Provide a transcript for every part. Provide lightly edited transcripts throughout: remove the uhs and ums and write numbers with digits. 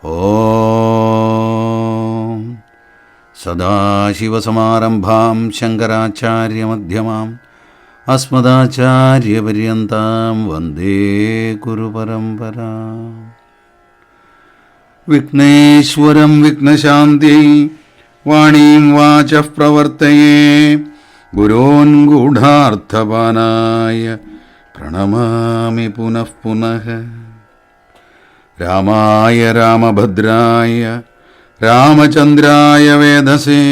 ഓം സദാശിവസമാരംഭാം ശങ്കരാചാര്യമധ്യമാം അസ്മദാചാര്യപര്യന്താം വന്ദേ ഗുരുപരമ്പരാം. വിഘ്നേശ്വരം വിഘ്നശാന്തി വാണീം വാചഃ പ്രവർത്തയേ ഗുരോൻ ഗൂഢാർത്ഥപാനായ പ്രണമാമി പുനഃ പുനഃ. രാമായ രാമഭദ്രായ രാമചന്ദ്രായ വേദസേ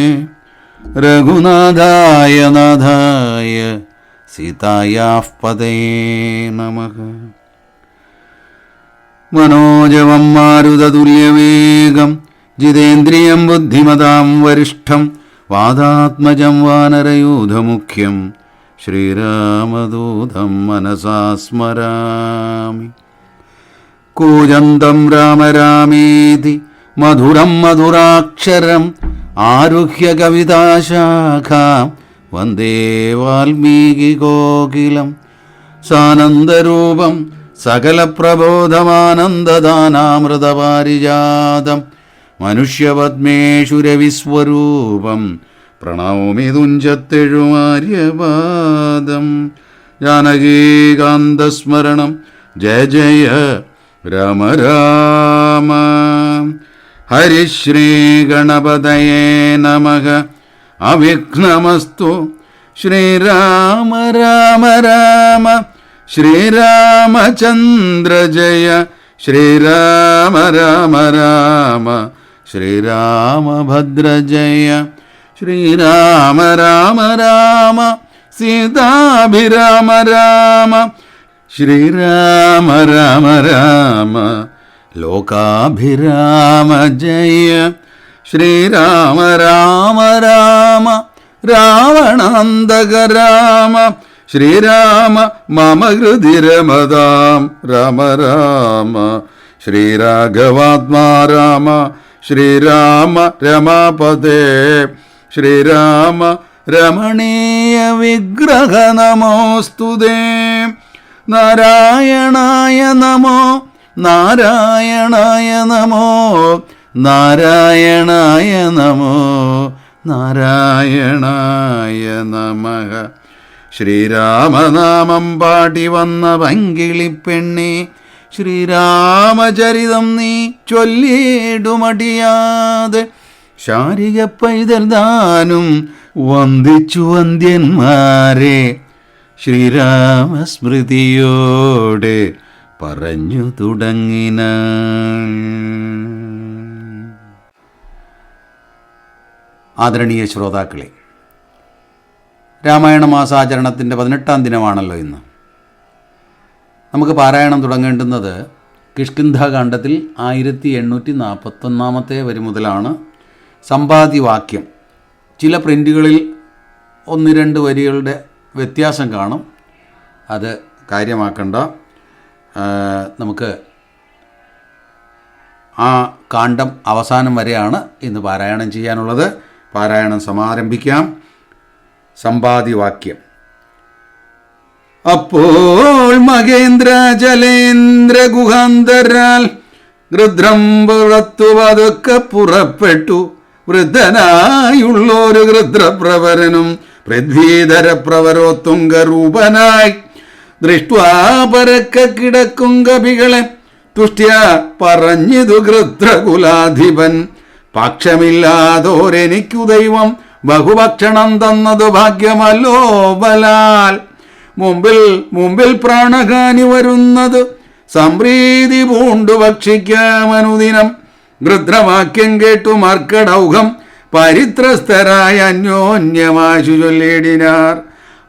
രഘുനാഥായ നാഥായ സീതായാഃ പതയേ നമഃ. മനോജവം മാരുതതുല്യവേഗം ജിതേന്ദ്രിയം ബുദ്ധിമതാം വരിഷ്ഠം വാതാത്മജം വാനരയൂഥമുഖ്യം ശ്രീരാമദൂതം മനസാ സ്മരാമി. കൂജന്തം രാമ രാമേതി മധുരം മധുരാക്ഷരം ആരുഹ്യ കവിതാശാഖാം വന്ദേ വാൽമീകികോകിലം. സാനന്ദരൂപം സകലപ്രബോധമാനന്ദദാനാമൃതപാരിജാതം മനുഷ്യപദ്മേഷു രവിസ്വരൂപം പ്രണൗമി തുഞ്ചത്തെഴുമാര്യപാദം. ജാനകീകാന്തസ്മരണം ജയ ജയ രാമ രാമ. ഹരിശ്രീ ഗണപതയേ നമഃ. അവിഘ്നമസ്തു. ശ്രീരാമ രാമ രാമ ശ്രീരാമചന്ദ്ര ജയ. ശ്രീരാമ രാമ രാമ ശ്രീരാമഭദ്ര ജയ. ശ്രീരാമ രാമ രാമ സീതാഭിരാമ രാമ. ശ്രീരാമ രാമ രാമ ലോകാഭിരാമ ജയ. ശ്രീരാമ രാമ രാമ രാവണാന്തക രാമ. ശ്രീരാമ മമ ഹൃദി രമതാം രാമ രാമ. ശ്രീരാഘവാത്മാ രാമ. ശ്രീരാമ രമാപതേ. ശ്രീരാമ രമണീയ വിഗ്രഹ നമോസ്തുതേ. നാരായണായ നമോ നാരായണായ നമോ നാരായണായ നമോ നാരായണായ നമഃ. ശ്രീരാമനാമം പാടി വന്ന പങ്കിളിപ്പെണ്ണേ, ശ്രീരാമചരിതം നീ ചൊല്ലിടുമടിയാതെ. ശാരിക പൈതൽ താനും വന്ദിച്ചു വന്ദ്യന്മാരെ, ശ്രീരാമസ്മൃതിയോടെ പറഞ്ഞു തുടങ്ങിന. ആദരണീയ ശ്രോതാക്കളെ, രാമായണ മാസാചരണത്തിൻ്റെ 18-ാം ദിനമാണല്ലോ ഇന്ന്. നമുക്ക് പാരായണം തുടങ്ങേണ്ടുന്നത് കിഷ്കിന്ധാകാന്ഡത്തിൽ 1841 വരി മുതലാണ്. സമ്പാദ്യവാക്യം. ചില പ്രിൻ്റുകളിൽ 1-2 വരികളുടെ വ്യത്യാസം കാണും, അത് കാര്യമാക്കണ്ട. നമുക്ക് ആ കാണ്ഡം അവസാനം വരെയാണ് ഇന്ന് പാരായണം ചെയ്യാനുള്ളത്. പാരായണം സമാരംഭിക്കാം. സമ്പാദ്യവാക്യം. അപ്പോൾ മഹേന്ദ്ര ജലേന്ദ്ര ഗുഹാന്തരാൽ ഗൃധ്രം പുറത്തു പതുക്കെ പുറപ്പെട്ടു. വൃദ്ധനായുള്ളൊരു ഗൃധ്രപ്രവരനും പൃഥ്വീധര പ്രവരോത്തുംഗരൂപനായി ദൃഷ്ട്വാ പരക്കെ കിടക്കും കപികളെ തുഷ്ട്യ പറഞ്ഞിതു ഗൃധ്രകുലാധിപൻ. പക്ഷമില്ലാതോരെനിക്കു ദൈവം ബഹുഭക്ഷണം തന്നതു ഭാഗ്യമല്ലോ ബലാൽ. മുമ്പിൽ പ്രാണഹാനി വരുന്നത് സംപ്രീതി പൂണ്ടു ഭക്ഷിക്കാമനുദിനം. ഗൃധ്രവാക്യം കേട്ടു മർക്കടൗഘം പരിത്രസ്തരായ അന്യോന്യമാശു ചൊല്ലിടിനാർ.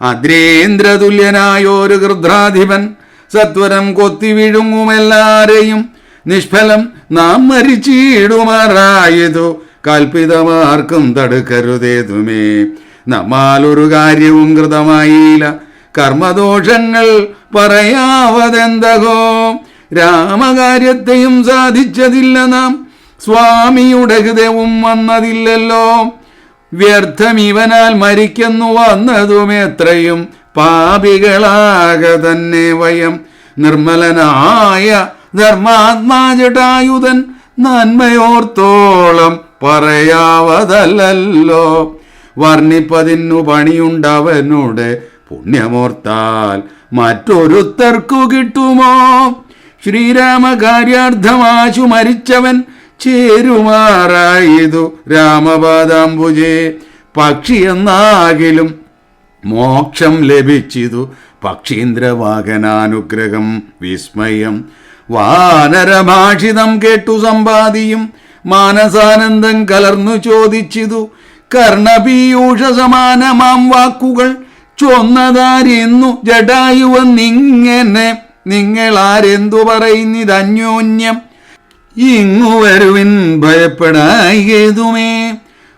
അദ്രേന്ദ്രതുല്യനായൊരു ഗൃധ്രാധിപൻ സത്വരം കൊത്തി വിഴുങ്ങുമെല്ലാരെയും. നിഷ്ഫലം നാം മരിച്ചിടുമാറായതു കൽപ്പിതമാർക്കും തടുക്കരുതേതുമേ. നമ്മാലൊരു കാര്യവും കൃതമായില്ല, കർമ്മദോഷങ്ങൾ പറയാവതെന്തകോ. രാമകാര്യത്തെയും സാധിച്ചതില്ല നാം, സ്വാമിയുടെ ഹൃദയവും വന്നതില്ലല്ലോ. വ്യർത്ഥം ഇവനാൽ മരിക്കുന്നു വന്നതും എത്രയും പാപികളാക തന്നെ വയം. നിർമ്മലനായ ധർമാത്മാ ജടായുധൻ നന്മയോർത്തോളം പറയാവതല്ലോ. വർണ്ണിപ്പതിന്നു പണിയുണ്ടവനോട് പുണ്യമോർത്താൽ മറ്റൊരുത്തർക്കു കിട്ടുമോ? ശ്രീരാമകാര്യാർത്ഥമാശു മരിച്ചവൻ ചേരുമാറായതു രാമപാദാംബുജേ. പക്ഷിയെന്നാകിലും മോക്ഷം ലഭിച്ചിതു പക്ഷീന്ദ്രവാഹനാനുഗ്രഹം വിസ്മയം. വാനരഭാഷിതം കേട്ടു സമ്പാദിയും മാനസാനന്ദം കലർന്നു ചോദിച്ചിതു. കർണപീയൂഷ സമാനമാം വാക്കുകൾ ചൊന്നതാരെന്നു ജടായുവെന്നിങ്ങനെ നിങ്ങളാരെന്തു പറയുന്നിതന്യോന്യം. ഇങ്ങു വരുവിൻ ഭയപ്പെടായേതുമേ.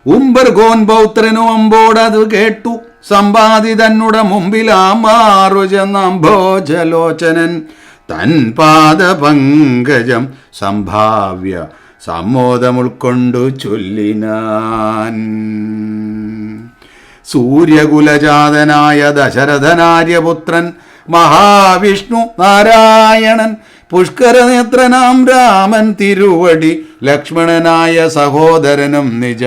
ഉംബർഗോൻ പൗത്രനു അമ്പോടത് കേട്ടു സമ്പാദി തന്നുടെ മുമ്പിലാമാറു ചെന്നംഭോജലോചനൻ തൻ പാദപങ്കജം സംഭാവ്യ സമ്മോദമുൾക്കൊണ്ടു ചൊല്ലിനാൻ. സൂര്യകുലജാതനായ ദശരഥനാര്യപുത്രൻ മഹാവിഷ്ണു നാരായണൻ പുഷ്കരനേത്രനാം രാമൻ തിരുവടി ലക്ഷ്മണനായ സഹോദരനും നിജ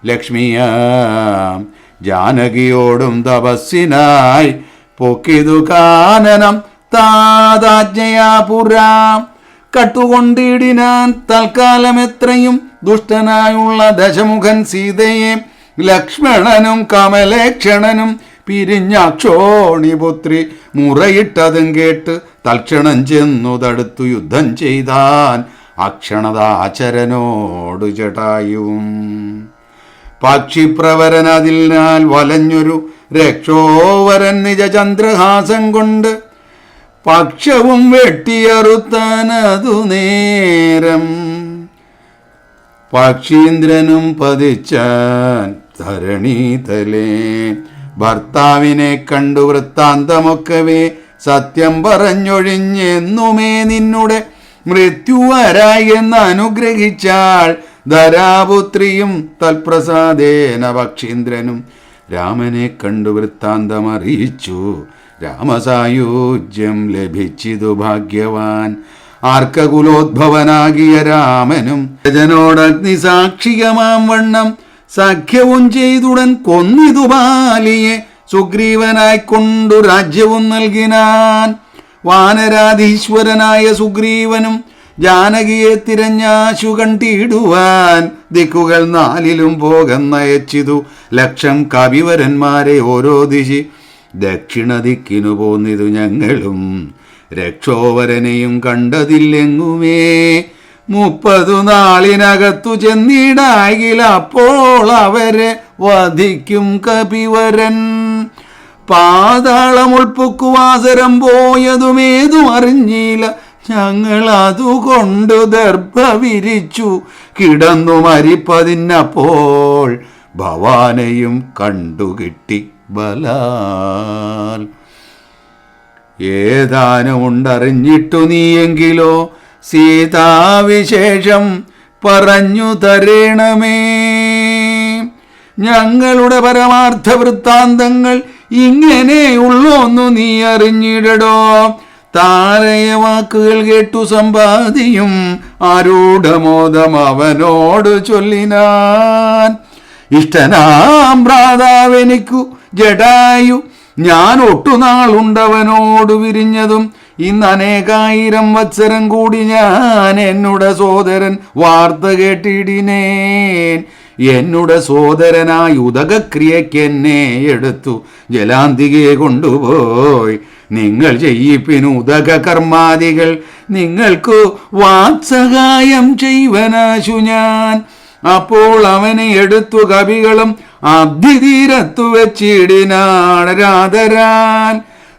ലക്ഷ്മിയാം ജാനകിയോടും തപസ്സിനായി പൊക്കിതു കാനനം താതാജ്ഞയാ പുരാം. കട്ടുകൊണ്ടിടിനാൻ തൽക്കാലം എത്രയും ദുഷ്ടനായുള്ള ദശമുഖൻ സീതയെ. ലക്ഷ്മണനും കമലേക്ഷണനും പിരിഞ്ഞാക്ഷോണിപുത്രി മുറയിട്ടതും കേട്ട് തൽക്ഷണം ചെന്നു തടുത്തു യുദ്ധം ചെയ്താൻ അക്ഷണതാചരനോടു ജടായുവും. പക്ഷിപ്രവരനതിനാൽ വലഞ്ഞൊരു രക്ഷോവരൻ നിജചന്ദ്രഹാസം കൊണ്ട് പക്ഷവും വെട്ടിയറുത്താനതു നേരം. പക്ഷീന്ദ്രനും പതിച്ചാൻ ധരണീതലേ. ഭർത്താവിനെ കണ്ടു വൃത്താന്തമൊക്കവേ സത്യം പറഞ്ഞൊഴിഞ്ഞെന്നുമേ നിന്നുടെ മൃത്യുവരായി എന്ന് അനുഗ്രഹിച്ചാൾ ധരാപുത്രിയും. തൽപ്രസാദേന പക്ഷീന്ദ്രനും രാമനെ കണ്ടു വൃത്താന്തമറിയിച്ചു. രാമസായുജ്യം ലഭിച്ചിതു ഭാഗ്യവാൻ. ആർക്കകുലോദ്ഭവനാകിയ രാമനും രജനോടഗ്നിസാക്ഷികമാം വണ്ണം സഖ്യവും ചെയ്തുടൻ കൊന്നിതു ബാലിയെ. സുഗ്രീവനായിക്കൊണ്ടു രാജ്യവും നൽകിനാൻ. വാനരാധീശ്വരനായ സുഗ്രീവനും ജാനകിയെ തിരഞ്ഞാശു കണ്ടിടുവാൻ ദിക്കുകൾ നാലിലും പോകന്നയച്ചിതു ലക്ഷം കവിവരന്മാരെ ഓരോ ദിശി. ദക്ഷിണ ദിക്കിനു പോന്നിതു ഞങ്ങളും രക്ഷോവരനെയും കണ്ടതില്ലെങ്ങുമേ. 30 നാളിനകത്തു ചെന്നിടാകിൽ അപ്പോൾ അവരെ വധിക്കും കപിവരൻ. പാതാളമുൾപ്പൊക്കുവാസരം പോയതുമേതും അറിഞ്ഞില്ല ഞങ്ങൾ. അതുകൊണ്ട് ദർഭ വിരിച്ചു കിടന്നു മരിപ്പതിനപ്പോൾ ഭവാനെയും കണ്ടുകിട്ടി ബലാൽ. ഏതാനുമുണ്ടറിഞ്ഞിട്ടു നീയെങ്കിലോ സീതാവിശേഷം പറഞ്ഞു തരേണമേ. ഞങ്ങളുടെ പരമാർത്ഥ വൃത്താന്തങ്ങൾ ഇങ്ങനെയുള്ളൊന്നു നീ അറിഞ്ഞിടടോ. താരയ വാക്കുകൾ കേട്ടു സമ്പാദിയും ആരൂഢമോദം അവനോട് ചൊല്ലിനാൻ. ഇഷ്ടനാം ഭ്രാതാവെനിക്കു ജടായു ഞാൻ ഒട്ടുനാളുണ്ടവനോട് വിരിഞ്ഞതും. ഇന്ന് അനേകായിരം വത്സരം കൂടി ഞാൻ എന്നുടെ സോദരൻ വാർത്ത കേട്ടിടിനേൻ. എന്നുടെ സോദരനായ ഉദകക്രിയയ്ക്ക് എന്നെ എടുത്തു ജലാന്തികയെ കൊണ്ടുപോയി. നിങ്ങൾ ചെയ്യിപ്പിനു ഉദക കർമാദികൾ. നിങ്ങൾക്കു വാത്സഹായം ചെയ്വനാശു ഞാൻ. അപ്പോൾ അവനെ എടുത്തു കവികളും അബ്ധിതീരത്തു വെച്ചിടിനാടരാതരാൻ.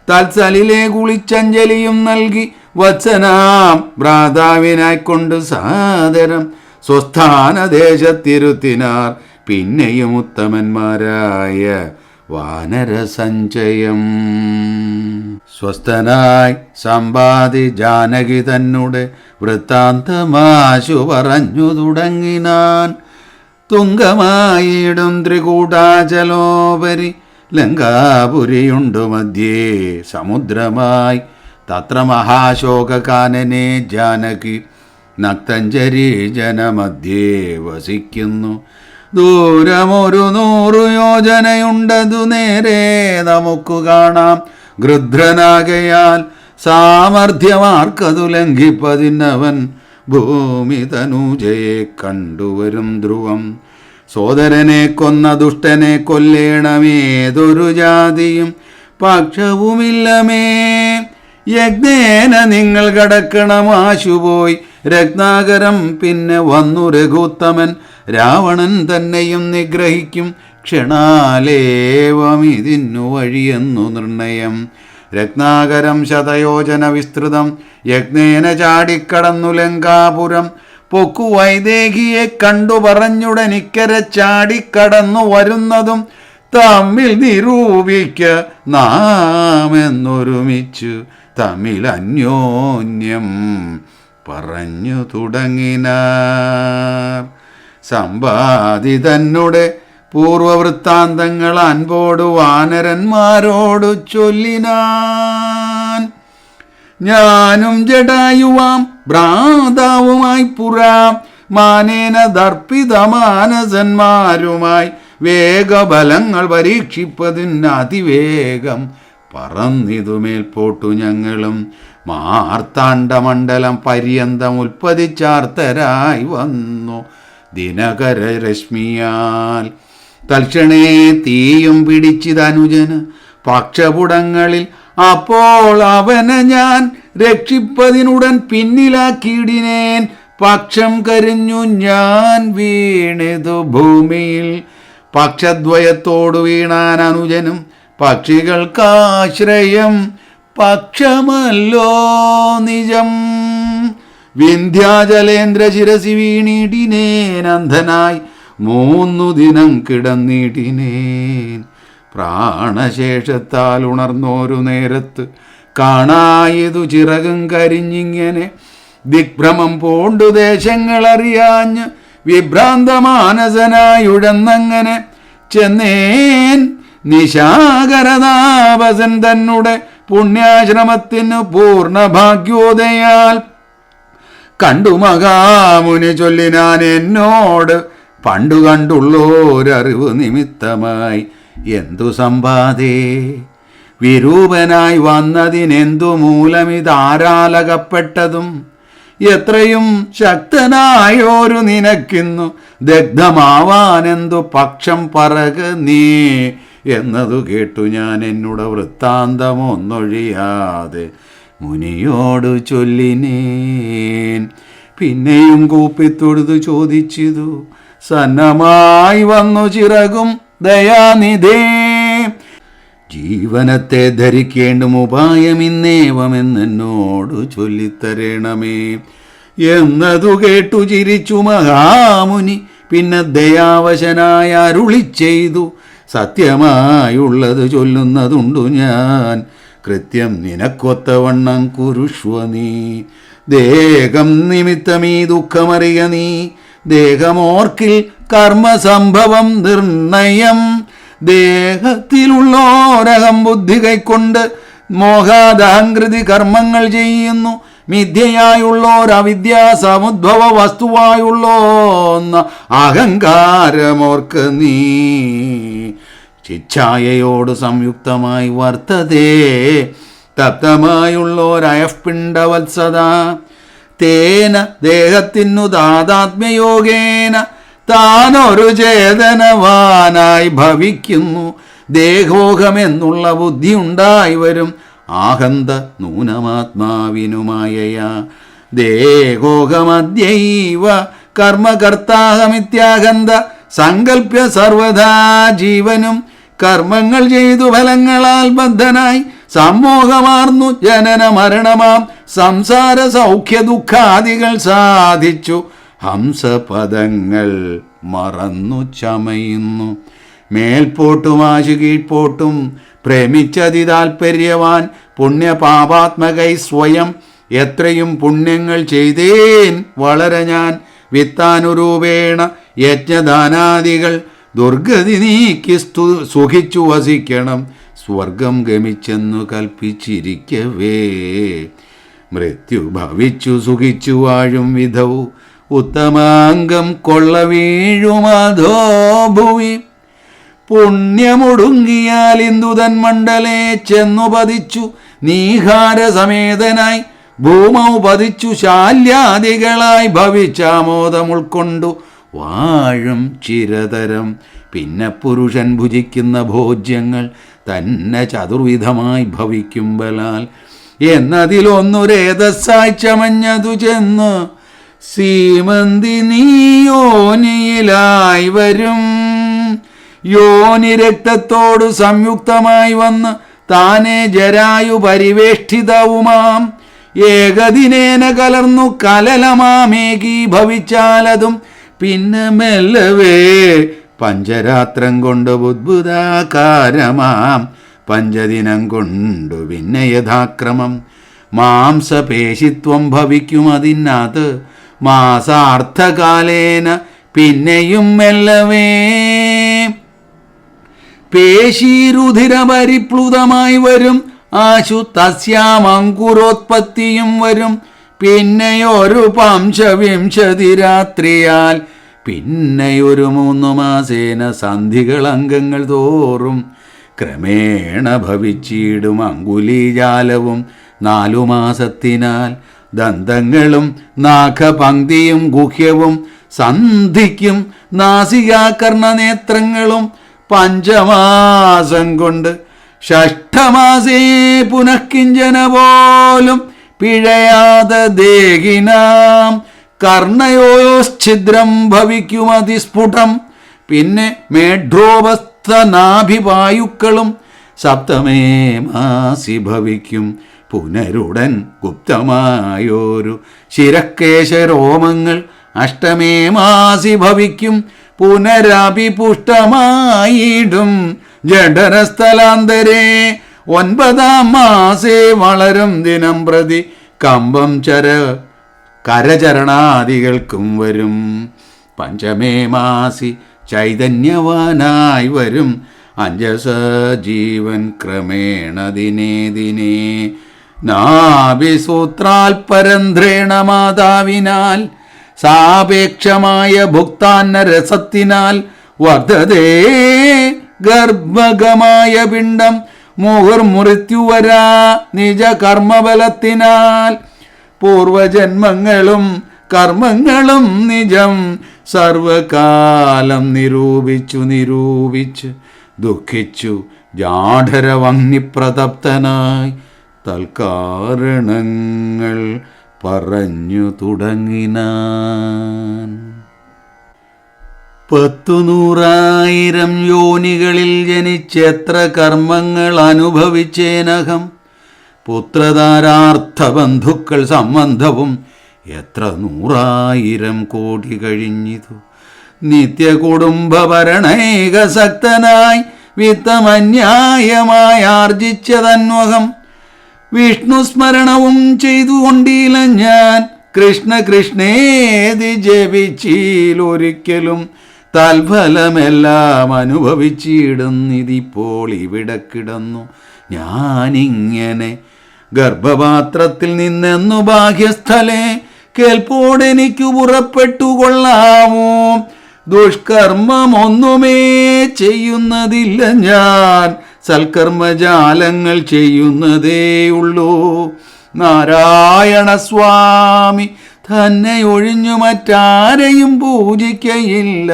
തൽസലിലെ കുളിച്ചഞ്ജലിയും നൽകി വത്സനാം ഭ്രാതാവിനായിക്കൊണ്ട് സാദരം സ്വസ്ഥാനദേശത്തിരുത്തിനാർ. പിന്നെയും ഉത്തമന്മാരായ വാനരസഞ്ചയം. സ്വസ്ഥനായി സമ്പാദി ജാനകി തന്നെ വൃത്താന്തമാശു പറഞ്ഞു തുടങ്ങിനാൻ. തുങ്കമായിടും ത്രികൂടാചലോപരി ലങ്കാപുരിയുണ്ടു മധ്യേ സമുദ്രമായി. തത്ര മഹാശോകകാനനെ ജാനകി നക്തഞ്ചരി ജനമധ്യേ വസിക്കുന്നു. ദൂരമൊരു 100 യോജനയുണ്ടതു നേരെ നമുക്കു കാണാം. ഗൃധ്രനാകയാൽ സാമർഥ്യമാർക്കതു ലംഘിപ്പതിനവൻ ഭൂമി തനൂജയെ കണ്ടുവരും ധ്രുവം. സോദരനെ കൊന്ന ദുഷ്ടനെ കൊല്ലേണമേതൊരു ജാതിയും പക്ഷവുമില്ലമേ. യജ്ഞേന നിങ്ങൾ കടക്കണം ആശുപോയി രത്നാകരം. പിന്നെ വന്നു രഘുത്തമൻ രാവണൻ തന്നെയും നിഗ്രഹിക്കും. ക്ഷണാലേവമിതിന്നു വഴിയെന്നു നിർണയം. രത്നാകരം ശതയോജന വിസ്തൃതം യജ്ഞേന ചാടിക്കടന്നു ലങ്കാപുരം. പൊക്കു വൈദേഹിയെ കണ്ടു പറഞ്ഞുടനിക്കര ചാടിക്കടന്നു വരുന്നതും തമ്മിൽ നിരൂപിക്ക നാമെന്നൊരുമിച്ചു തമ്മിൽ അന്യോന്യം പറഞ്ഞു തുടങ്ങിനാർ. സമ്പാദി തന്നെ പൂർവവൃത്താന്തങ്ങൾ അൻപോടു വാനരന്മാരോടു ചൊല്ലിനാൻ. ഞാനും ജടായുവാം ഭ്രാതാവുമായി പുരാ മാനേന ദർപ്പിത മാനസന്മാരുമായി വേഗബലങ്ങൾ പരീക്ഷിപ്പതിന് അതിവേഗം പറന്നിതുമേൽപോട്ടു ഞങ്ങളും. മാർത്താണ്ഡമണ്ഡലം പര്യന്തം ഉൽപ്പതിച്ചാർത്തരായി വന്നു ദിനകര രശ്മിയാൽ. തൽക്ഷണേ തീയും പിടിച്ചിതനുജന് പക്ഷപുടങ്ങളിൽ. അപ്പോൾ അവനെ ഞാൻ രക്ഷിപ്പതിനുടൻ പിന്നിലാക്കിയിടിനേൻ. പക്ഷം കരിഞ്ഞു ഞാൻ വീണിതു ഭൂമിയിൽ. പക്ഷദ്വയത്തോടു വീണാൻ അനുജനും പക്ഷികൾക്കാശ്രയം പക്ഷമല്ലോ നിജം. വിന്ധ്യാചലേന്ദ്ര ശിരസി വീണിടിനേൻ. അന്ധനായി 3 ദിനം കിടന്നിടിനേൻ. പ്രാണശേഷത്താൽ ഉണർന്നോരു നേരത്ത് കാണായതു ചിറകും കരിഞ്ഞിങ്ങനെ. ദിഗ്ഭ്രമം പോണ്ടു ദേശങ്ങളറിയാഞ്ഞ് വിഭ്രാന്തമാനസനായുഴന്നങ്ങനെ ചെന്നേൻ നിശാകരതാപസൻ തന്നെ പുണ്യാശ്രമത്തിനു പൂർണ്ണഭാഗ്യോദയാൽ. കണ്ടു മഹാമുനി ചൊല്ലിനാൻ എന്നോട് പണ്ടു കണ്ടുള്ളോരറിവ് നിമിത്തമായി. എന്തു സമ്പാദേ വിരൂപനായി വന്നതിനെന്തു മൂലമിതാരാലകപ്പെട്ടതും. എത്രയും ശക്തനായോരു നിനക്കിന്നു ദഗ്ധമാവാനെന്തു പക്ഷം പറക നീ എന്നതു കേട്ടു ഞാൻ എന്നുടെ വൃത്താന്തമൊന്നൊഴിയാതെ മുനിയോട് ചൊല്ലിനേൻ. പിന്നെയും കൂപ്പിത്തൊഴുതു ചോദിച്ചിതു സന്നമായി വന്നു ചിറകും ദയാനിധേ. ജീവനത്തെ ധരിക്കേണ്ടും ഉപായമിന്നേവമെന്നോട് ചൊല്ലിത്തരേണമേ എന്നതു കേട്ടു ചിരിച്ചു മഹാമുനി. പിന്നെ ദയാവശനായ അരുളി ചെയ്തു സത്യമായുള്ളത് ചൊല്ലുന്നതുണ്ടു ഞാൻ. കൃത്യം നിനക്കൊത്തവണ്ണം കുരുഷ്വ നീ. ദേഹം നിമിത്തമീ ദുഃഖമറിയ നീ. ദേഹമോർക്കിൽ കർമ്മസംഭവം നിർണയം. ദേഹത്തിലുള്ളോരഹം ബുദ്ധി കൈക്കൊണ്ട് മോഹാദഹങ്കൃതി കർമ്മങ്ങൾ ചെയ്യുന്നു. മിഥ്യയായുള്ളോരവിദ്യാ സമുദ്ഭവ വസ്തുവായുള്ളോന്ന അഹങ്കാരമോർക്ക് നീ. ചിച്ഛായയോട് സംയുക്തമായി വർത്തതേ തപ്തമായുള്ളോരയഃപിണ്ഡവത്സദ. തേന ദേഹത്തിനു താതാത്മ്യയോഗേന താനൊരു ചേതനവാനായി ഭവിക്കുന്നു. ദേഹോഹമെന്നുള്ള ബുദ്ധി ഉണ്ടായി വരും ആഹന്ത നൂനമാത്മാവിനുമായയാ. ദേഹോഹമദ്യൈവ കർമ്മകർത്താഹമിത്യാഹന്ത സങ്കല്പ്യ സർവദാ ജീവനും കർമ്മങ്ങൾ ചെയ്തു ഫലങ്ങളാൽ ബദ്ധനായി സമ്മോഹമാർന്നു ജനന മരണമാം സംസാര സൗഖ്യ ദുഃഖാദികൾ സാധിച്ചു ഹംസപദങ്ങൾ മറന്നു ചമയുന്നു. മേൽപോട്ടും ആശു കീഴ്പോട്ടും പ്രേമിച്ചതി താൽപര്യവാൻ പുണ്യപാപാത്മകൈ സ്വയം. എത്രയും പുണ്യങ്ങൾ ചെയ്തേൻ വളരെ ഞാൻ. വിത്താനുരൂപേണ യജ്ഞദാനാദികൾ ദുർഗതി നീക്കി സുഖിച്ചു വസിക്കണം. സ്വർഗം ഗമിച്ചെന്നു കൽപ്പിച്ചിരിക്കവേ മൃത്യു ഭവിച്ചു സുഖിച്ചു വാഴും വിധൗ ഉത്തമാംഗം കൊള്ള വീഴുമധോ ഭുവി. പുണ്യമൊടുങ്ങിയാൽ ഇന്ദുതൻ മണ്ഡലേ ചെന്നു പതിച്ചു നീഹാരസമേതനായി ഭൂമൗ പതിച്ചു ശാല്യാദികളായി ഭവിച്ചാമോദം ഉൾക്കൊണ്ടു വാഴും ചിരതരം. പിന്നെ പുരുഷൻ ഭുജിക്കുന്ന ഭോജ്യങ്ങൾ തന്നെ ചതുർവിധമായി ഭവിക്കുമ്പലാൽ എന്നതിലൊന്നുരേതസ്സായി ചമഞ്ഞതു ചെന്ന് സീമന്തിനി യോനിയിലായി വരും. യോനി രക്തത്തോട് സംയുക്തമായി വന്ന് താനെ ജരായു പരിവേഷ്ടിതവുമാം ഏകദിനേന കലർന്നു കലലമാമേകി ഭവിച്ചാലതും പിന്നെ മെല്ലവേ പഞ്ചരാത്രം കൊണ്ട് ബുദ്ബുദാകാരമാം പഞ്ചദിനം കൊണ്ടു പിന്നെ യഥാക്രമം മാംസപേശിത്വം ഭവിക്കുമതിനകത്ത് മാസാർത്ഥകാലേന പിന്നെയും മെല്ലവേ പേശീരുധിരപരിപ്ലുതമായി വരും ആശു തസ്യാമങ്കുരോത്പത്തിയും വരും. പിന്നെയൊരു പംശവിംശതി രാത്രിയാൽ പിന്നെയൊരു 3 മാസേന സന്ധികൾ അംഗങ്ങൾ തോറും ക്രമേണ ഭവിച്ചിടും അങ്കുലീജാലവും 4 മാസത്തിനാൽ ദന്തങ്ങളും നാഖപങ്ക്തിയും ഗുഹ്യവും സന്ധിക്കും നാസികാകർണനേത്രങ്ങളും 5 മാസം കൊണ്ട് ഷഷ്ഠമാസേ പുനഃക്കിഞ്ചന പോലും പിഴയാതെ ദേഹിനാം കർണയോശ്ഛിദ്രം ഭവിക്കും അതിസ്ഫുടം. പിന്നെ മേഢ്രോപസ്ഥനാഭിപായുക്കളും 7 മാസി ഭവിക്കും പുനരുടൻ ഗുപ്തമായോരു ശിരക്കേശരോമങ്ങൾ 8 മാസി ഭവിക്കും പുനരഭിപുഷ്ടമായിടും ജഠരസ്ഥലാന്തരേ 9 മാസേ വളരും ദിനം പ്രതി കമ്പം കരചരണാദികൾക്കും വരും. 5 മാസി ചൈതന്യവാനായി വരും അഞ്ജസ ജീവൻ ക്രമേണ ദിനേ ദിനേ നാഭിസൂത്രാൽപരന്ധ്രേണ മാതാവിനാൽ സാപേക്ഷമായ ഭുക്താന്ന രസത്തിനാൽ വർദ്ധതേ ഗർഭകമായ പിണ്ഡം മുഹുർമൃത്യുവരാ നിജ കർമ്മബലത്തിനാൽ പൂർവജന്മങ്ങളും കർമ്മങ്ങളും നിജം സർവകാലം നിരൂപിച്ചു ദുഃഖിച്ചു ജാഠരവഹ്നിപ്രതപ്തനായി തൽക്കാരണങ്ങൾ പറഞ്ഞു തുടങ്ങിനാൻ. 100,000 യോനികളിൽ ജനിച്ചെത്ര കർമ്മങ്ങൾ അനുഭവിച്ചേനഹം. പുത്രധാരാർത്ഥ ബന്ധുക്കൾ സംബന്ധവും എത്ര 100,000 കോടി കഴിഞ്ഞിതു. നിത്യകുടുംബഭരണൈകസക്തനായി വിത്തമന്യായമായി ആർജിച്ചതന്വഹം. വിഷ്ണുസ്മരണവും ചെയ്തുകൊണ്ടില്ല ഞാൻ കൃഷ്ണ കൃഷ്ണേതി ജപിച്ചിലൊരിക്കലും തൽഫലമെല്ലാം അനുഭവിച്ചിടുന്നിതിപ്പോൾ ഇവിടെ കിടന്നു ഞാനിങ്ങനെ. ഗർഭപാത്രത്തിൽ നിന്നെന്നു ബാഹ്യസ്ഥലേ കേൾപ്പോടെനിക്കു പുറപ്പെട്ടുകൊള്ളാമോ. ദുഷ്കർമ്മമൊന്നുമേ ചെയ്യുന്നതില്ല ഞാൻ, സൽക്കർമ്മജാലങ്ങൾ ചെയ്യുന്നതേയുള്ളൂ. നാരായണ സ്വാമി തന്നെ ഒഴിഞ്ഞു മറ്റാരെയും പൂജിക്കയില്ല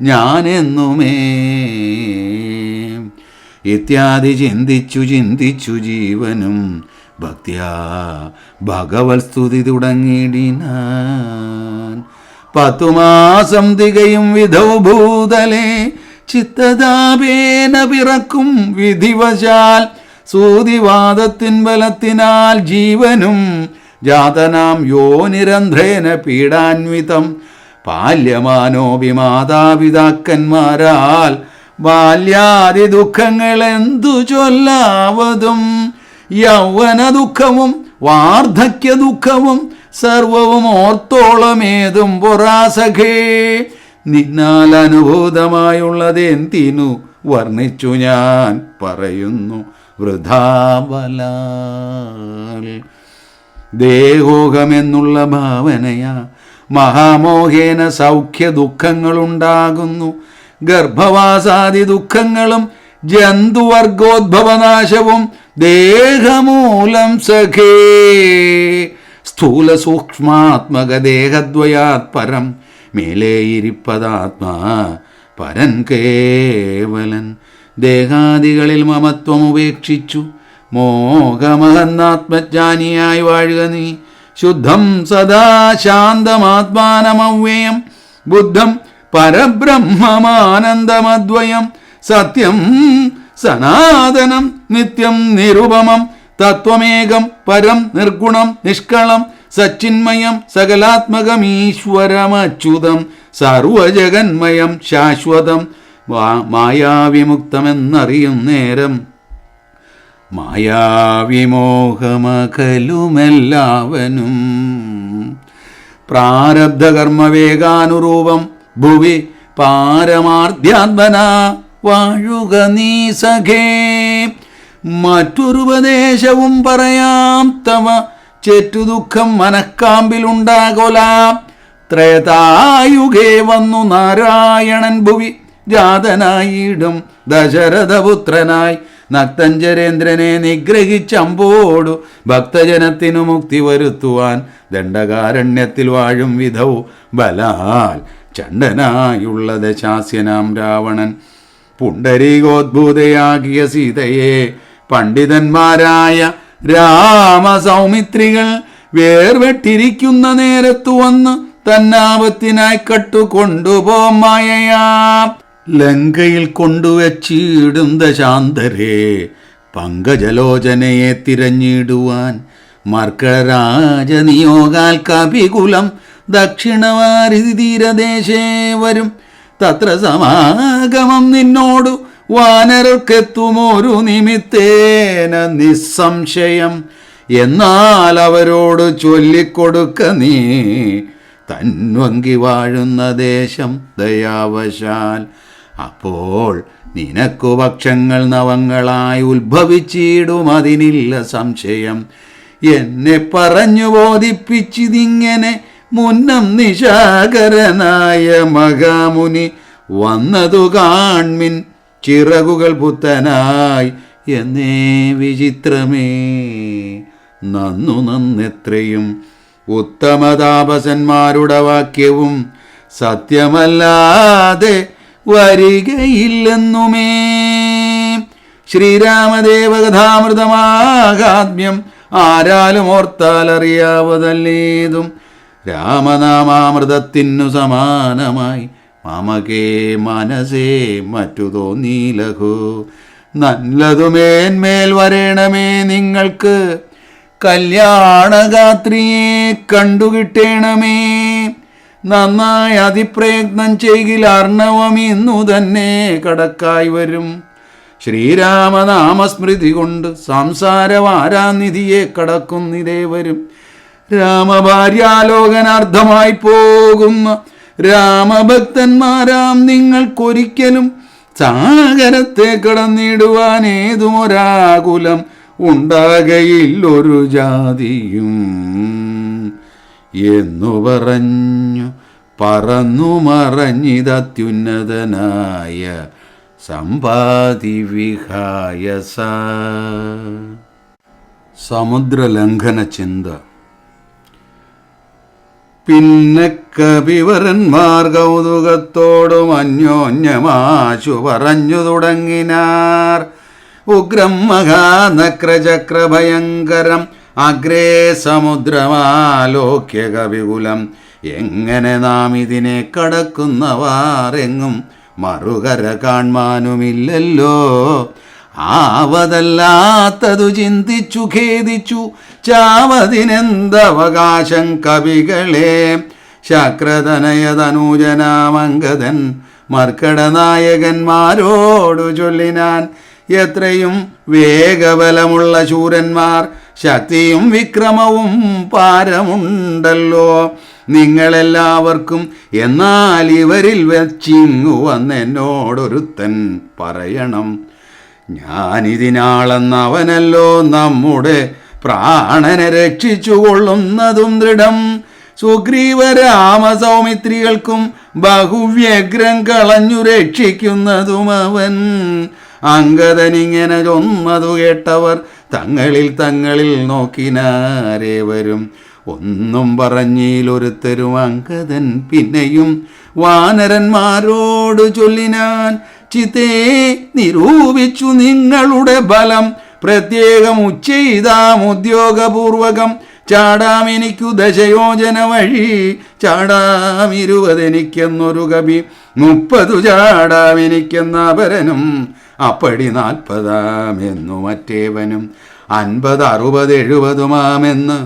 ഞാനെന്നുമേ. ഇത്യാദി ചിന്തിച്ചു ജീവനും ഭക്തിയാ ഭഗവത് സ്തുതി തുടങ്ങിയിടിനാൻ. 10 മാസം തികയും വിധൗ ഭൂതലേ ചിത്തതാപേന പിറക്കും വിധിവശാൽ സൂതിവാദത്തിൻ ബലത്തിനാൽ ജീവനും ജാതനാം യോനിരന്ധ്രേന പീഡാന്വിതം. ബാല്യമാനോപി മാതാപിതാക്കന്മാരാൽ ബാല്യാദി ദുഃഖങ്ങൾ എന്തു ചൊല്ലാവതും. യൗവന ദുഃഖവും വാർദ്ധക്യ ദുഃഖവും സർവവും ഓർത്തോളമേതും പൊറാസഖേ. നിന്നാൽ അനുഭൂതമായുള്ളതെന്തിനു വർണ്ണിച്ചു ഞാൻ പറയുന്നു വൃഥാബലാൽ. ദേഹോഹമെന്നുള്ള ഭാവനയാ മഹാമോഹേന സൗഖ്യ ദുഃഖങ്ങളുണ്ടാകുന്നു. ഗർഭവാസാദി ദുഃഖങ്ങളും ജന്തുവർഗോദ്ഭവനാശവും ദേഹമൂലം സഖേ. സ്ഥൂല സൂക്ഷ്മാത്മക ദേഹദ്വയാത് പരം മേലേയിരിപ്പതാത്മാ പരൻ കേവലൻ. ദേഹാദികളിൽ മമത്വം ഉപേക്ഷിച്ചു മോഹമഹന്നാത്മജ്ഞാനിയായി വാഴുക നീ. ശുദ്ധം സദാ ശാന്തമാത്മാനമവ്യയം ബുദ്ധം പരബ്രഹ്മമാനന്ദമദ്വയം സത്യം സനാതനം നിത്യം നിരുപമം തത്വമേകം പരം നിർഗുണം നിഷ്കളം സച്ചിന്മയം സകലാത്മകമീശ്വരമച്യുതം സർവജഗന്മയം ശാശ്വതം മായാവിമുക്തമെന്നറിയും നേരം മായാവിമോഹമകലുമെല്ലാവനും. പ്രാരബ്ധകർമ്മവേഗാനുരൂപം ഭുവി പാരമാർദ്ധ്യാത്മന വാഴുക നീ സഖേ. മറ്റൊരുപദേശവും പറയാം തവ ചെറ്റു ദുഃഖം മനഃക്കാമ്പിലുണ്ടാകൊലാം. ത്രേതായുഗേ വന്നു നാരായണൻ ഭുവി ജാതനായിടും ദശരഥപുത്രനായി നക്തഞ്ചരേന്ദ്രനെ നിഗ്രഹിച്ചമ്പോടു ഭക്തജനത്തിനു മുക്തി വരുത്തുവാൻ ദണ്ഡകാരണ്യത്തിൽ വാഴും വിധൗ ബലാൽ ചണ്ഡനായുള്ള ദശാസ്യനാം രാവണൻ പുണ്ടരീകോദ്ഭൂതയാകിയ സീതയെ പണ്ഡിതന്മാരായ രാമസൗമിത്രികൾ വേർവെട്ടിരിക്കുന്ന നേരത്തു വന്ന് തന്നാപത്തിനായി കട്ടുകൊണ്ടുപോം മായയാ. ലങ്കയിൽ കൊണ്ടുവച്ചിടും ദശാന്തരെ പങ്കജലോചനയെ തിരഞ്ഞിടുവാൻ മർക്കരാജനിയോഗാൽ കപികുലം ദക്ഷിണവാരിധി തീരദേശേ വരും. തത്ര സമാഗമം നിന്നോടു വാനരർക്കെത്തുമൊരു നിമിത്തേന നിസ്സംശയം. എന്നാൽ അവരോട് ചൊല്ലിക്കൊടുക്ക നീ തൻവങ്കി വാഴുന്ന ദേശം ദയാവശാൽ. അപ്പോൾ നിനക്കു പക്ഷങ്ങൾ നവങ്ങളായി ഉത്ഭവിച്ചിടും, അതിനില്ല സംശയം. എന്നെ പറഞ്ഞു ബോധിപ്പിച്ചിതിങ്ങനെ മുന്നം നിശാകരനായ മഹാമുനി വന്നതു കാൺമിൻ ചിറകുകൾ പുത്തനായി എന്നേ വിചിത്രമേ. നന്നു നന്നെത്രയും ഉത്തമതാപസന്മാരുടെ വാക്യവും സത്യമല്ലാതെ വരികയില്ലെന്നുമേ. ശ്രീരാമദേവകഥാമൃതമാഹാത്മ്യം ആരാലും ഓർത്താൽ അറിയാവതല്ലേതും. രാമനാമാമൃതത്തിനു സമാനമായി മമകേ മനസ്സേ മറ്റു തോന്നീലഹു. നല്ലതുമേന്മേൽ വരേണമേ നിങ്ങൾക്ക്, കല്യാണഗാത്രിയെ കണ്ടുകിട്ടേണമേ. നന്നായി അതിപ്രയത്നം ചെയ്യിൽ അർണവം ഇന്നു തന്നെ കടക്കായി വരും. ശ്രീരാമനാമസ്മൃതി കൊണ്ട് സംസാരവാരാനിധിയെ കടക്കുന്നിതേ വരും. രാമഭാര്യാലോകനാർത്ഥമായി പോകുന്ന രാമഭക്തന്മാരാം നിങ്ങൾക്കൊരിക്കലും സാഗരത്തെ കടന്നിടുവാൻ ഏതുമൊരാകുലം ഉണ്ടാകയില്ലൊരു ജാതിയും എന്നു പറഞ്ഞു പറന്നു മറഞ്ഞിതത്യുന്നതനായ സമ്പാതി വിഹായസ. സമുദ്രലംഘന ചിന്ത. പിന്നെ കവിവരന്മാർ കൗതുകത്തോടും അന്യോന്യമാശു പറഞ്ഞു തുടങ്ങിനാർ. ഉഗ്രം മഹാനക്രചക്രഭയങ്കരം അഗ്രേ സമുദ്രമാലോക്യ കവികുലം. എങ്ങനെ നാം ഇതിനെ കടക്കുന്നവാറെങ്ങും മറുകര കാൺമാനുമില്ലല്ലോ. ആവതല്ലാത്തതു ചിന്തിച്ചു ഖേദിച്ചു ചാവതിനെന്തവകാശം കവികളെ. ശക്രതനയതനൂജനാമംഗതൻ മർക്കടനായകന്മാരോടു ചൊല്ലിനാൻ. എത്രയും വേഗബലമുള്ള ശൂരന്മാർ, ശക്തിയും വിക്രമവും പാരമുണ്ടല്ലോ നിങ്ങളെല്ലാവർക്കും. എന്നാൽ ഇവരിൽ വെച്ചിങ്ങു വന്നെന്നോടൊരുത്തൻ പറയണം. ഞാനിതിനാളെന്നവനല്ലോ നമ്മുടെ പ്രാണനെ രക്ഷിച്ചുകൊള്ളുന്നതും ദൃഢം. സുഗ്രീവരാമ സൗമിത്രികൾക്കും ബഹുവ്യഗ്രം കളഞ്ഞു രക്ഷിക്കുന്നതും അവൻ. അങ്കദനിങ്ങനെ ചൊന്നതു കേട്ടവർ തങ്ങളിൽ നോക്കിനാരേവരും. ഒന്നും പറഞ്ഞിലൊരുത്തരും അങ്കദൻ പിന്നെയും വാനരന്മാരോട് ചൊല്ലിനാൻ. ചിത്തേ നിരൂപിച്ചു നിങ്ങളുടെ ബലം, പ്രത്യേകം ഉച്ചയിതാം ഉദ്യോഗപൂർവകം. ചാടാമെനിക്കു ദശയോജന വഴി, ചാടാം 20 എനിക്കെന്നൊരു കവി. 30 ചാടാമെനിക്കെന്ന അപരനും, അപ്പടി 40 മറ്റേവനും. 50, 60, 70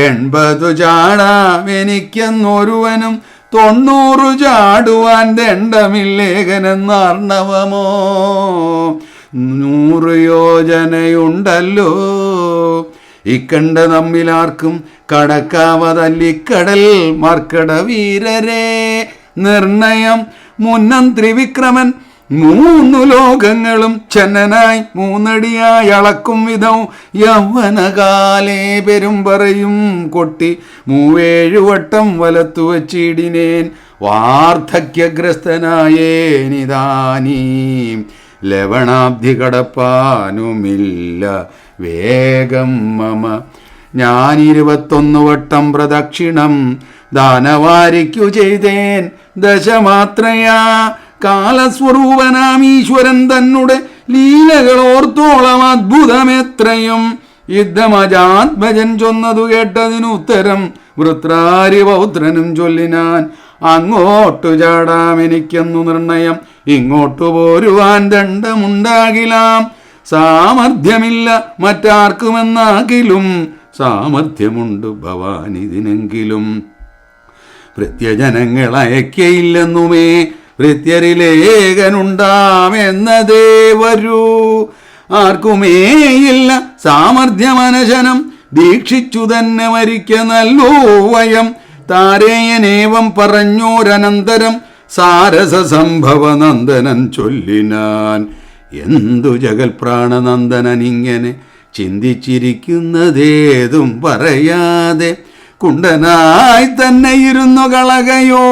80 ചാടാമെനിക്കെന്നൊരുവനും. 90 ചാടുവാൻ ദണ്ഡമില്ലേഖനെന്നാർണവമോ. 100 യോജനയുണ്ടല്ലോ ഇക്കണ്ട നമ്മിലാർക്കും കടക്കാവതല്ലിക്കടൽ മർക്കട വീരരെ. നിർണയം മുന്നം ത്രിവിക്രമൻ 3 ലോകങ്ങളും ചന്നനായി 3 അടിയായി അളക്കും വിധം. യൗവനകാലേ പെരുമ്പറയും കൊട്ടി 37 വട്ടം വലത്തു വച്ചിടിനേൻ. വാർദ്ധക്യഗ്രസ്തനായേനിതാനീം ലവണാബ്ധി കടപ്പാനുമില്ല വേഗം മമ. ഞാൻ 21 വട്ടം പ്രദക്ഷിണം ദാനവാരിക്കു ചെയ്തേൻ. ദശമാത്രയാ കാലസ്വരൂപനാമീശ്വരൻ തന്നെ ലീലകളോർത്തോളം അദ്ഭുതമെത്രയും. യുദ്ധമജാത്മജൻ ചൊന്നതു കേട്ടതിനുത്തരം വൃത്രാരിപൗത്രനും ചൊല്ലിനാൻ. അങ്ങോട്ടു ചാടാമെനിക്കെന്നു നിർണയം, ഇങ്ങോട്ടു പോരുവാൻ ദണ്ഡമുണ്ടാകിലാം. സാമർഥ്യമില്ല മറ്റാർക്കുമെന്നാകിലും, സാമർഥ്യമുണ്ട് ഭവാനിതിനെങ്കിലും. ഭൃത്യജനങ്ങൾ അയക്കയില്ലെന്നുമേ, ഭൃത്യരിലേഖനുണ്ടാമെന്നതേ വരൂ. ആർക്കുമേയില്ല സാമർഥ്യമനശനം, ദീക്ഷിച്ചു തന്നെ മരിക്ക നല്ലോ വയം. താരേയനേവം പറഞ്ഞോരനന്തരം സാരസ സംഭവ നന്ദനൻ ചൊല്ലിനാൻ. എന്തു ജഗൽപ്രാണനന്ദനൻ ഇങ്ങനെ ചിന്തിച്ചിരിക്കുന്നതേതും പറയാതെ, കുണ്ടനായി തന്നെ ഇരുന്നു കളകയോ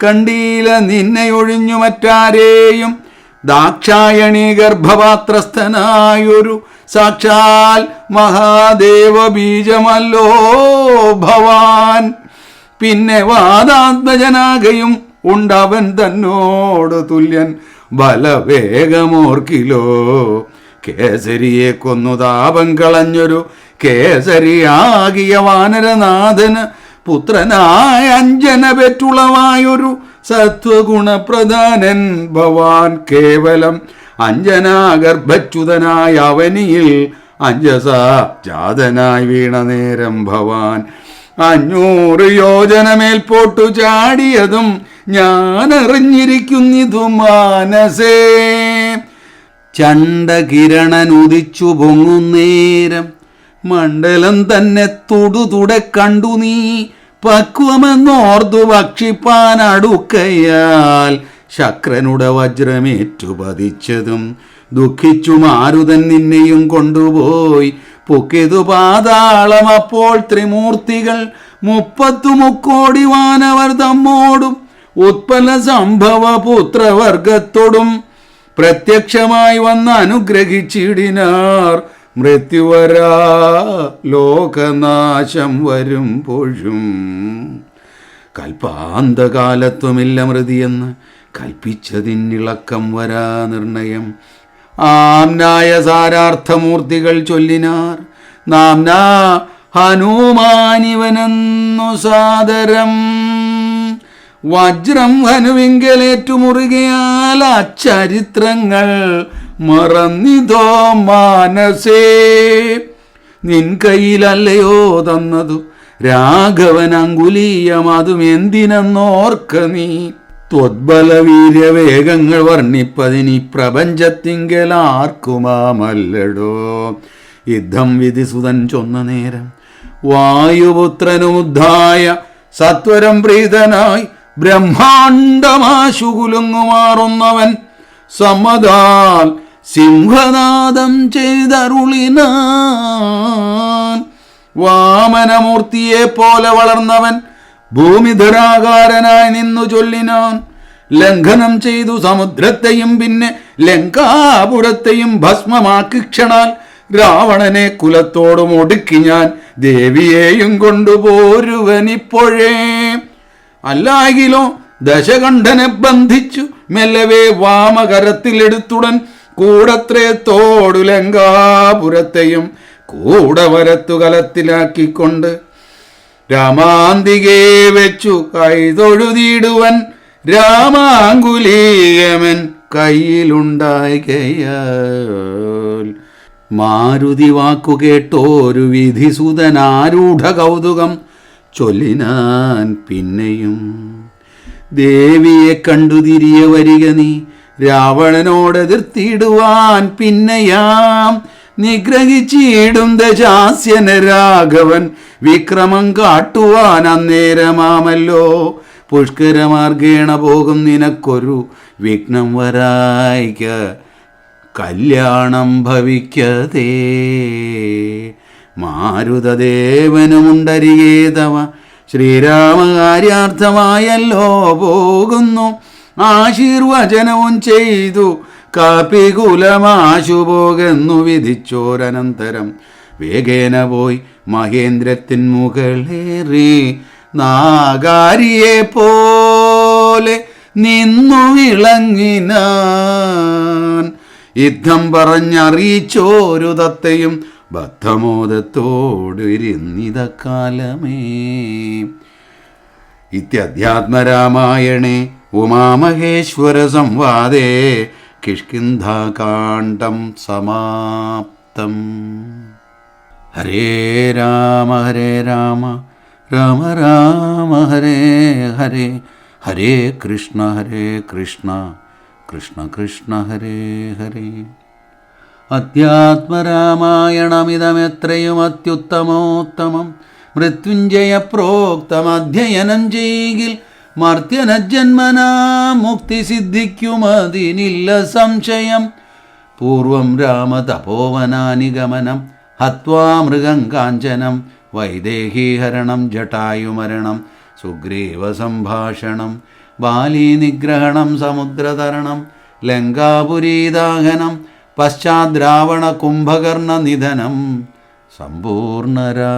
കണ്ടീല നിന്നെ ഒഴിഞ്ഞു മറ്റാരെയും. ദാക്ഷായണി ഗർഭപാത്രസ്ഥനായൊരു സാക്ഷാൽ മഹാദേവ ബീജമല്ലോ ഭവാൻ. പിന്നെ വാദാത്മജനാകയും ഉണ്ടവൻ തന്നോട് തുല്യൻ ബലവേഗമോർക്കിലോ. കേസരിയെ കൊന്നു താപം കളഞ്ഞൊരു കേസരിയാകിയ വാനരനാഥന് പുത്രനായ അഞ്ജന പെറ്റുളവായൊരു സത്വഗുണപ്രധാനൻ ഭവാൻ. കേവലം അഞ്ജനാഗർഭച്യുതനായ അവനിയിൽ അഞ്ജസ ജാതനായി വീണ നേരം ഭവാൻ. 500 യോജന മേൽപോട്ടു ചാടിയതും ഞാനറിഞ്ഞിരിക്കുന്നിതു മാനസേ. ചണ്ഡകിരണനുദിച്ചു പൊങ്ങുന്നേരം മണ്ഡലം തന്നെ തുടുതുടെ കണ്ടു നീ. പക്വമെന്നോർത്തു ഭക്ഷിപ്പാൻ അടുക്കയാൽ ശക്രനുടെ വജ്രമേറ്റു പതിച്ചതും. ദുഃഖിച്ചു മാരുതൻ നിന്നെയും കൊണ്ടുപോയി പൊക്കിതു പാതാളം. അപ്പോൾ ത്രിമൂർത്തികൾ 30 മുക്കോടി വാനവർ തമ്മോടും ഉത്പല സംഭവ പുത്രവർഗത്തോടും പ്രത്യക്ഷമായി വന്ന് അനുഗ്രഹിച്ചിടിനാർ. മൃത്യുവരാ ലോകനാശം വരുമ്പോഴും കൽപ്പാന്തകാലത്വമില്ല മൃതിയെന്ന് കൽപ്പിച്ചതിനിളക്കം വരാ നിർണയം. ആംനായ സാരാർത്ഥമൂർത്തികൾ ചൊല്ലിനാർ. നാംനാ ഹനുമാനിവനെന്നു സാദരം. വജ്രം ഹനുവിങ്കലേറ്റുമുറുകയാൽ അച്ചരിത്രങ്ങൾ മറന്നിതോ മാനസേ. നിൻ കയ്യിലല്ലയോ തന്നതു രാഘവൻ അങ്കുലീയം, അതും എന്തിനെന്നോർക്ക നീ. ത്വദ്ബലവീര്യവേഗങ്ങൾ വർണ്ണിപ്പതിനി പ്രപഞ്ചത്തിങ്കലാർക്കുമാമല്ലടോ. യുദ്ധം വിധിസുതൻ ചൊന്ന നേരം വായുപുത്രനുദ്ധായ സത്വരം പ്രീതനായി ബ്രഹ്മാണ്ടമാശുകുലുങ്ങുമാറുന്നവൻ. സമ്മതാൽ സിംഹനാദം ചെയ്തരുളിനാൻ. വാമനമൂർത്തിയെ പോലെ വളർന്നവൻ ഭൂമിധരാകാരനായി നിന്നു ചൊല്ലിനാൻ. ലംഘനം ചെയ്തു സമുദ്രത്തെയും പിന്നെ ലങ്കാപുരത്തെയും ഭസ്മമാക്കി ക്ഷണാൽ രാവണനെ കുലത്തോടും ഒടുക്കി ഞാൻ ദേവിയെയും കൊണ്ടുപോരുവനിപ്പോഴേ. അല്ലാകിലോ ദശകണ്ഠനെ ബന്ധിച്ചു മെല്ലവേ വാമകരത്തിലെടുത്തുടൻ കൂടത്രയത്തോടു ലങ്കാപുരത്തെയും കൂടവരത്തു കലത്തിലാക്കിക്കൊണ്ട് രാമാന്തികേ വെച്ചു കൈതൊഴുതിടുവൻ രാമാങ്കുലീയമൻ കയ്യിലുണ്ടായികയാൽ. മാരുതി വാക്കു കേട്ടോരു വിധിസുതനാരൂഢ കൗതുകം ചൊല്ലിനാൻ പിന്നെയും. ദേവിയെ കണ്ടു തിരിയെ വരിക നീ രാവണനോടെതിർത്തിടുവാൻ പിന്നെയാം. നിഗ്രഹിച്ചിടും ദശാസ്യന രാഘവൻ വിക്രമം കാട്ടുവാൻ അന്നേരമാമല്ലോ. പുഷ്കരമാർഗേണ പോകും നിനക്കൊരു വിഘ്നം വരായിക കല്യാണം ഭവിക്കതേ. മാരുതദേവനുമുണ്ടരികേ തവ ശ്രീരാമകാര്യാർത്ഥമായല്ലോ പോകുന്നു. ആശീർവചനവും ചെയ്തു കാപ്പികുലമാശു പോകുന്നു വിധിച്ചോരനന്തരം വേഗേന പോയി മഹേന്ദ്രത്തിൻ മുകളേറി നാഗാരിയെ പോലെ നിന്നു വിളങ്ങിനാൻ. യുദ്ധം പറഞ്ഞറിയിച്ചോരു തത്തയും ബദ്ധമോദത്തോടിരുന്നിതക്കാലമേ. ഇത്യധ്യാത്മരാമായണേ ഉമാമഹേശ്വര സംവാദേ കിഷ്കിന്ധാകാണ്ഡം സമാപ്തം. ഹരേ രാമ രാമ രാമ ഹരേ ഹരേ, ഹരേ കൃഷ്ണ കൃഷ്ണ കൃഷ്ണ ഹരേ ഹരേ. അധ്യാത്മരാമായണമിതമെത്രയും അത്യുത്തമോത്തമം. മൃത്യുഞ്ജയ പ്രോക്തം അധ്യയനം ചെയ്യിൽ മർത്യനജന്മനാ മുക്തി സിദ്ധിക്കുമതിനില്ല സംശയം. പൂർവം രാമതപോവനാനിഗമനം ഹത്വാ മൃഗം കാഞ്ചനം വൈദേഹീഹരണം ജടായുമരണം സുഗ്രീവ സംഭാഷണം ബാലീ നിഗ്രഹണം സമുദ്രതരണം ലങ്കാപുരീദാഹനം പശ്ചാദ്രാവണ കുംഭകർണ നിധനം സമ്പൂർണരാമായണം.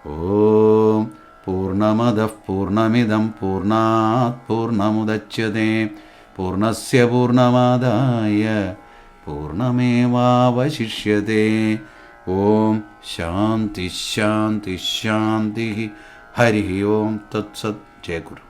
ഓം പൂർണ്ണമദഃ പൂർണ്ണമിദം പൂർണ്ണാത് പൂർണ്ണമുദച്യതേ പൂർണ്ണസ്യ പൂർണ്ണമാദായ പൂർണ്ണമേവാവശിഷ്യതേ. ഓം ശാന്തി ശാന്തി ശാന്തി. ഹരി ഓം തത്സത്. ജയ ഗുരു.